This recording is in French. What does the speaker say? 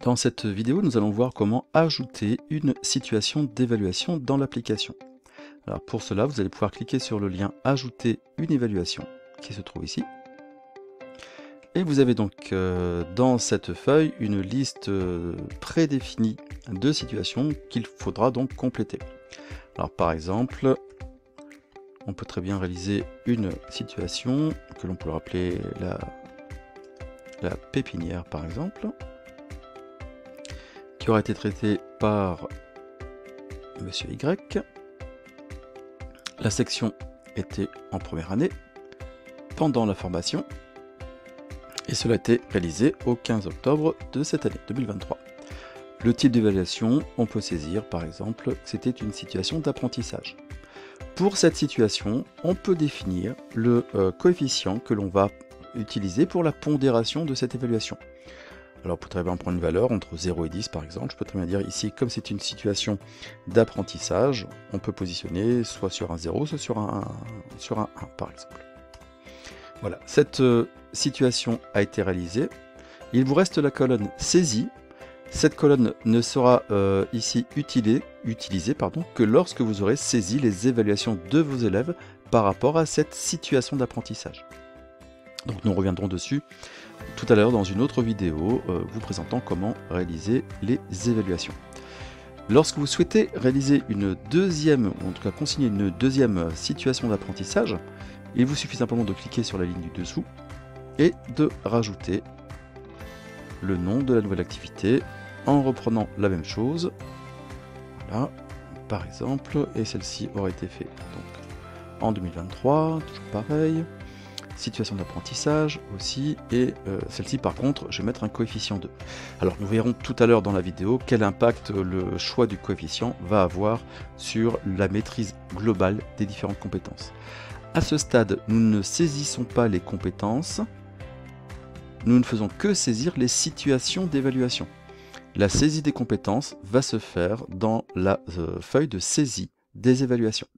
Dans cette vidéo, nous allons voir comment ajouter une situation d'évaluation dans l'application. Alors pour cela, vous allez pouvoir cliquer sur le lien Ajouter une évaluation qui se trouve ici. Et vous avez donc dans cette feuille une liste prédéfinie de situations qu'il faudra donc compléter. Alors par exemple, on peut très bien réaliser une situation que l'on peut appeler la pépinière par exemple, qui aura été traitée par Monsieur Y. La section était en première année, pendant la formation, et cela a été réalisé au 15 octobre de cette année 2023. Le type d'évaluation, on peut saisir par exemple que c'était une situation d'apprentissage. Pour cette situation, on peut définir le coefficient que l'on va utiliser pour la pondération de cette évaluation. Alors on peut très bien prendre une valeur entre 0 et 10 par exemple. Je peux très bien dire ici, comme c'est une situation d'apprentissage, on peut positionner soit sur un 0, soit sur un 1 par exemple. Voilà, cette situation a été réalisée. Il vous reste la colonne saisie. Cette colonne ne sera ici utilisée que lorsque vous aurez saisi les évaluations de vos élèves par rapport à cette situation d'apprentissage. Donc nous reviendrons dessus tout à l'heure dans une autre vidéo vous présentant comment réaliser les évaluations. Lorsque vous souhaitez réaliser une deuxième, ou en tout cas consigner une deuxième situation d'apprentissage, il vous suffit simplement de cliquer sur la ligne du dessous et de rajouter le nom de la nouvelle activité en reprenant la même chose. Voilà, par exemple, et celle-ci aurait été faite donc en 2023, toujours pareil. Situation d'apprentissage aussi, et celle-ci par contre je vais mettre un coefficient 2. Alors nous verrons tout à l'heure dans la vidéo quel impact le choix du coefficient va avoir sur la maîtrise globale des différentes compétences. À ce stade, nous ne saisissons pas les compétences, nous ne faisons que saisir les situations d'évaluation. La saisie des compétences va se faire dans la feuille de saisie des évaluations.